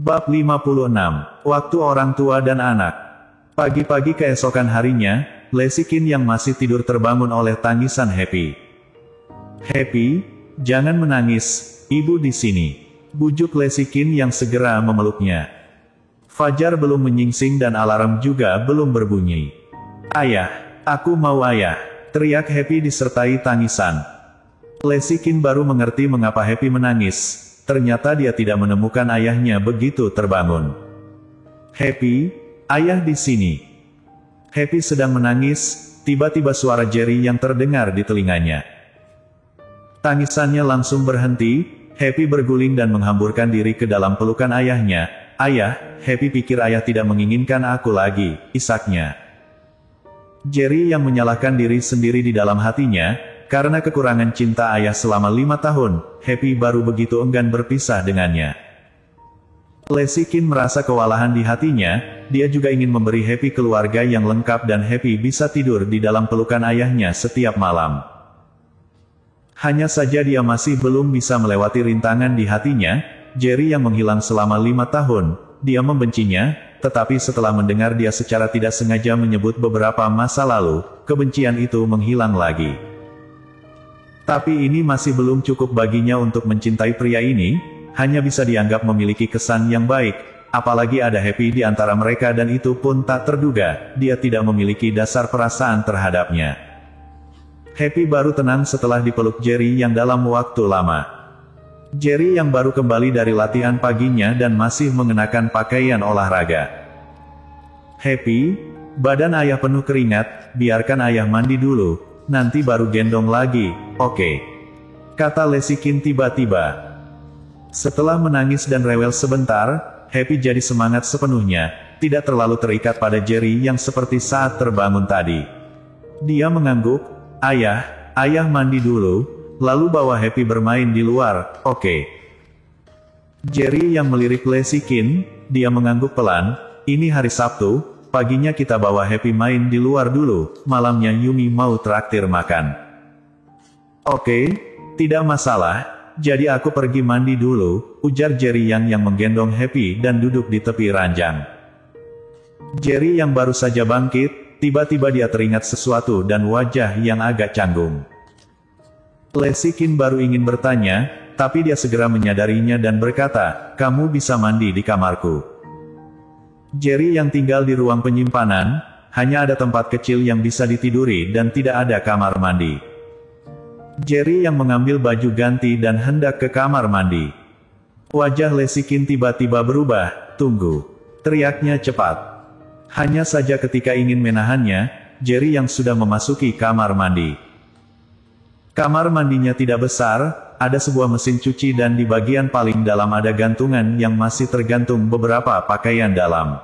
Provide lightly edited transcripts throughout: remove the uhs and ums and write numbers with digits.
Bab 56. Waktu orang tua dan anak. Pagi-pagi keesokan harinya, Lesikin yang masih tidur terbangun oleh tangisan Happy. "Happy, jangan menangis, ibu di sini," bujuk Lesikin yang segera memeluknya. Fajar belum menyingsing dan alarm juga belum berbunyi. "Ayah, aku mau ayah," teriak Happy disertai tangisan. Lesikin baru mengerti mengapa Happy menangis. Ternyata dia tidak menemukan ayahnya begitu terbangun. "Happy, ayah di sini." Happy sedang menangis, tiba-tiba suara Jerry yang terdengar di telinganya. Tangisannya langsung berhenti, Happy berguling dan menghamburkan diri ke dalam pelukan ayahnya. "Ayah, Happy pikir ayah tidak menginginkan aku lagi," isaknya. Jerry yang menyalahkan diri sendiri di dalam hatinya, karena kekurangan cinta ayah selama 5 tahun, Happy baru begitu enggan berpisah dengannya. Lesikin merasa kewalahan di hatinya, dia juga ingin memberi Happy keluarga yang lengkap dan Happy bisa tidur di dalam pelukan ayahnya setiap malam. Hanya saja dia masih belum bisa melewati rintangan di hatinya, Jerry yang menghilang selama 5 tahun, dia membencinya, tetapi setelah mendengar dia secara tidak sengaja menyebut beberapa masa lalu, kebencian itu menghilang lagi. Tapi ini masih belum cukup baginya untuk mencintai pria ini, hanya bisa dianggap memiliki kesan yang baik, apalagi ada Happy di antara mereka dan itu pun tak terduga, dia tidak memiliki dasar perasaan terhadapnya. Happy baru tenang setelah dipeluk Jerry yang dalam waktu lama. Jerry yang baru kembali dari latihan paginya dan masih mengenakan pakaian olahraga. "Happy, badan ayah penuh keringat, biarkan ayah mandi dulu, nanti baru gendong lagi, oke?" kata Lesikin tiba-tiba. Setelah menangis dan rewel sebentar, Happy jadi semangat sepenuhnya, tidak terlalu terikat pada Jerry yang seperti saat terbangun tadi. Dia mengangguk, ayah mandi dulu, lalu bawa Happy bermain di luar, oke?" Jerry yang melirik Lesikin, dia mengangguk pelan, "Ini hari Sabtu, paginya kita bawa Happy main di luar dulu, malamnya Yumi mau traktir makan." "Oke, tidak masalah, jadi aku pergi mandi dulu," ujar Jerry yang menggendong Happy dan duduk di tepi ranjang. Jerry yang baru saja bangkit, tiba-tiba dia teringat sesuatu dan wajah yang agak canggung. Lesikin baru ingin bertanya, tapi dia segera menyadarinya dan berkata, "Kamu bisa mandi di kamarku." Jerry yang tinggal di ruang penyimpanan, hanya ada tempat kecil yang bisa ditiduri dan tidak ada kamar mandi. Jerry yang mengambil baju ganti dan hendak ke kamar mandi. Wajah Lesikin tiba-tiba berubah, "Tunggu!" teriaknya cepat. Hanya saja ketika ingin menahannya, Jerry yang sudah memasuki kamar mandi. Kamar mandinya tidak besar, ada sebuah mesin cuci dan di bagian paling dalam ada gantungan yang masih tergantung beberapa pakaian dalam.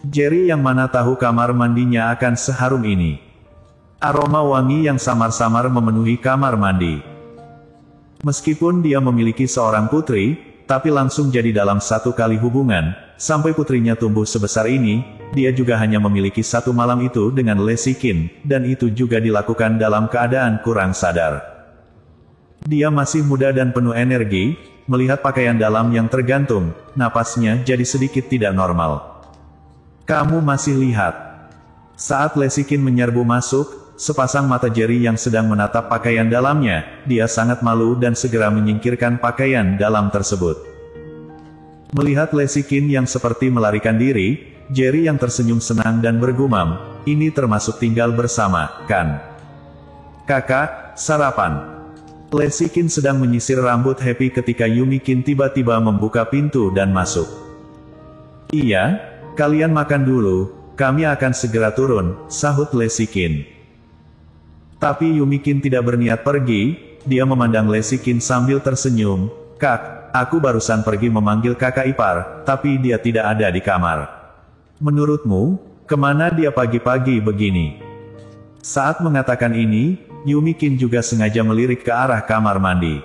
Jerry yang mana tahu kamar mandinya akan seharum ini. Aroma wangi yang samar-samar memenuhi kamar mandi. Meskipun dia memiliki seorang putri, tapi langsung jadi dalam satu kali hubungan, sampai putrinya tumbuh sebesar ini, dia juga hanya memiliki satu malam itu dengan Lesikin, dan itu juga dilakukan dalam keadaan kurang sadar. Dia masih muda dan penuh energi, melihat pakaian dalam yang tergantung, napasnya jadi sedikit tidak normal. "Kamu masih lihat?" Saat Lesikin menyerbu masuk, sepasang mata Jerry yang sedang menatap pakaian dalamnya, dia sangat malu dan segera menyingkirkan pakaian dalam tersebut. Melihat Lesikin yang seperti melarikan diri, Jerry yang tersenyum senang dan bergumam, "Ini termasuk tinggal bersama, kan? Kakak, sarapan." Lesikin sedang menyisir rambut Happy ketika Yumikin tiba-tiba membuka pintu dan masuk. "Iya, kalian makan dulu, kami akan segera turun," sahut Lesikin. Tapi Yumikin tidak berniat pergi, dia memandang Lesikin sambil tersenyum, "Kak, aku barusan pergi memanggil kakak ipar, tapi dia tidak ada di kamar. Menurutmu, kemana dia pagi-pagi begini?" Saat mengatakan ini, Yumikin juga sengaja melirik ke arah kamar mandi.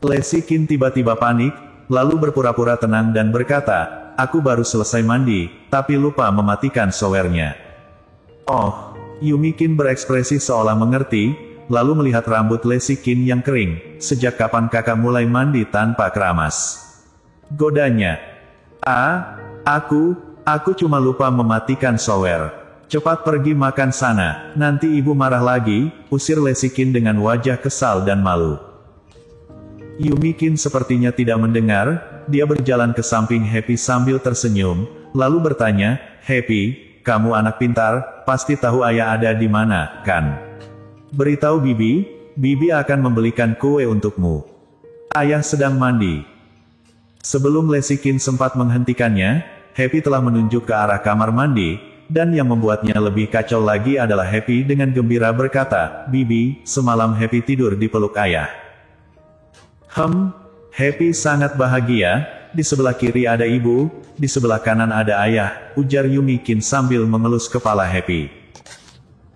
Lesikin tiba-tiba panik, lalu berpura-pura tenang dan berkata, "Aku baru selesai mandi, tapi lupa mematikan showernya." "Oh." Yumikin berekspresi seolah mengerti, lalu melihat rambut Lesikin yang kering. "Sejak kapan kakak mulai mandi tanpa keramas?" Godanya. Aku cuma lupa mematikan shower. Cepat pergi makan sana, nanti ibu marah lagi, usir Lesikin dengan wajah kesal dan malu. Yumikin sepertinya tidak mendengar, dia berjalan ke samping Happy sambil tersenyum, lalu bertanya, Happy, kamu anak pintar, pasti tahu ayah ada di mana, kan? Beritahu Bibi, Bibi akan membelikan kue untukmu. Ayah sedang mandi. Sebelum Lesikin sempat menghentikannya, Happy telah menunjuk ke arah kamar mandi, dan yang membuatnya lebih kacau lagi adalah Happy dengan gembira berkata, Bibi, semalam Happy tidur di peluk ayah. Happy sangat bahagia, di sebelah kiri ada ibu, di sebelah kanan ada ayah, ujar Yumikin sambil mengelus kepala Happy.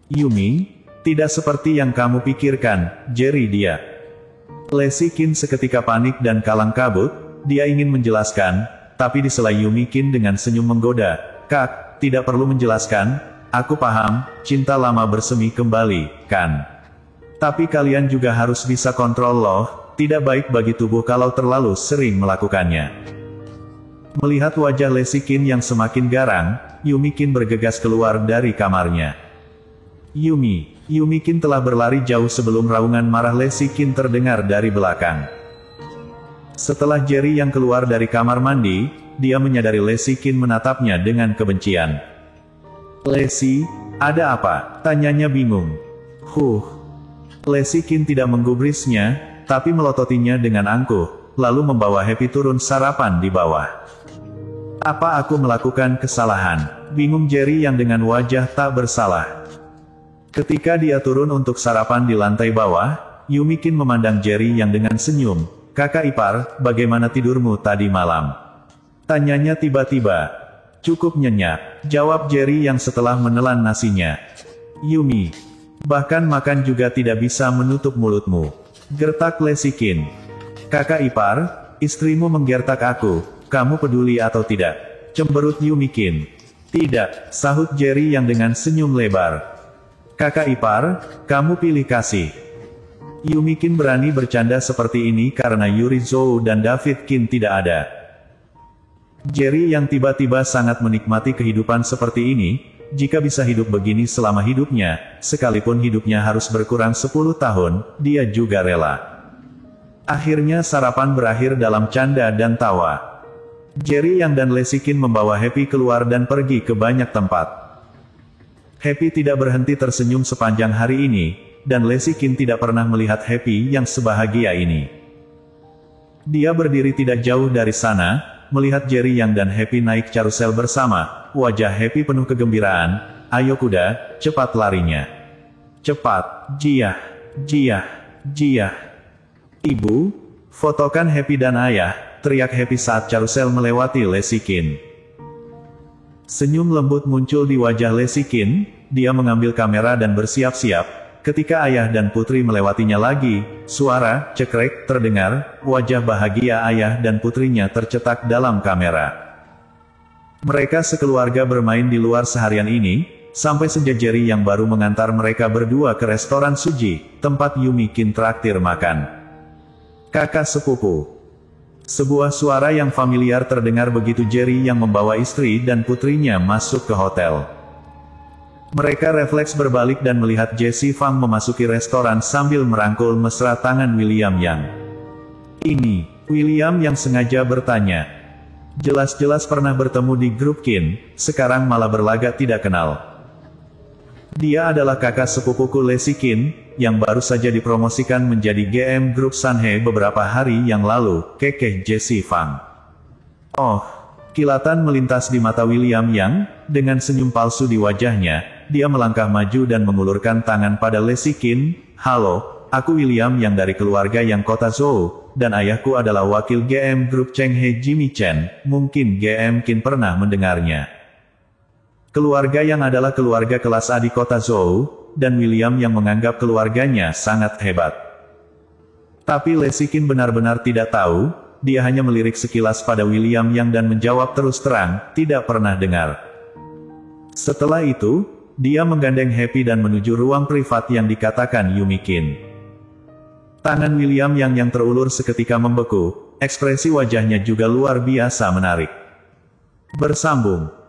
Yumi, tidak seperti yang kamu pikirkan, Jerry dia. Lesikin seketika panik dan kalang kabut, dia ingin menjelaskan, tapi disela Yumikin dengan senyum menggoda, Kak, tidak perlu menjelaskan, aku paham, cinta lama bersemi kembali, kan? Tapi kalian juga harus bisa kontrol loh, tidak baik bagi tubuh kalau terlalu sering melakukannya. Melihat wajah Lesikin yang semakin garang, Yumikin bergegas keluar dari kamarnya. Yumikin telah berlari jauh sebelum raungan marah Lesikin terdengar dari belakang. Setelah Jerry yang keluar dari kamar mandi, dia menyadari Lesikin menatapnya dengan kebencian. Lesi, ada apa? Tanyanya bingung. Lesikin tidak menggubrisnya, tapi melototinya dengan angkuh, lalu membawa Happy turun sarapan di bawah. Apa aku melakukan kesalahan? Bingung Jerry yang dengan wajah tak bersalah. Ketika dia turun untuk sarapan di lantai bawah, Yumikin memandang Jerry yang dengan senyum. Kakak ipar, bagaimana tidurmu tadi malam? Tanyanya tiba-tiba. Cukup nyenyak, jawab Jerry yang setelah menelan nasinya. Yumi, bahkan makan juga tidak bisa menutup mulutmu. Gertak Lesikin. Kakak ipar, istrimu menggertak aku, kamu peduli atau tidak? Cemberut Yumikin. Tidak, sahut Jerry yang dengan senyum lebar. Kakak ipar, kamu pilih kasih. Yumikin berani bercanda seperti ini karena Yuri Zhou dan David Qin tidak ada. Jerry yang tiba-tiba sangat menikmati kehidupan seperti ini, jika bisa hidup begini selama hidupnya, sekalipun hidupnya harus berkurang 10 tahun, dia juga rela. Akhirnya sarapan berakhir dalam canda dan tawa. Jerry yang dan Lesikin membawa Happy keluar dan pergi ke banyak tempat. Happy tidak berhenti tersenyum sepanjang hari ini, dan Lesikin tidak pernah melihat Happy yang sebahagia ini. Dia berdiri tidak jauh dari sana, melihat Jerry yang dan Happy naik karusel bersama, wajah Happy penuh kegembiraan. Ayo kuda, cepat larinya. Cepat, Jiyah, Jiyah, Jiyah. Ibu, fotokan Happy dan ayah, teriak Happy saat karusel melewati Lesikin. Senyum lembut muncul di wajah Lesikin, dia mengambil kamera dan bersiap-siap. Ketika ayah dan putri melewatinya lagi, suara cekrek terdengar, wajah bahagia ayah dan putrinya tercetak dalam kamera. Mereka sekeluarga bermain di luar seharian ini, sampai senja Jerry yang baru mengantar mereka berdua ke restoran Suji, tempat Yumikin traktir makan. Kakak sepupu. Sebuah suara yang familiar terdengar begitu Jerry yang membawa istri dan putrinya masuk ke hotel. Mereka refleks berbalik dan melihat Jesse Fang memasuki restoran sambil merangkul mesra tangan William Yang. Ini, William yang sengaja bertanya. Jelas-jelas pernah bertemu di grup Qin, sekarang malah berlagak tidak kenal. Dia adalah kakak sepupuku Lesikin, yang baru saja dipromosikan menjadi GM grup Sanhe beberapa hari yang lalu, kekeh Jesse Fang. Oh, kilatan melintas di mata William Yang, dengan senyum palsu di wajahnya. Dia melangkah maju dan mengulurkan tangan pada Lesikin. Halo, aku William yang dari keluarga yang kota Zhou, dan ayahku adalah wakil GM grup Chenghe Jimmy Chen, mungkin GM Qin pernah mendengarnya. Keluarga yang adalah keluarga kelas A di kota Zhou, dan William yang menganggap keluarganya sangat hebat. Tapi Lesikin benar-benar tidak tahu, dia hanya melirik sekilas pada William Yang dan menjawab terus terang, tidak pernah dengar. Setelah itu, dia menggandeng Happy dan menuju ruang privat yang dikatakan Yumikin. Tangan William yang terulur seketika membeku, ekspresi wajahnya juga luar biasa menarik. Bersambung.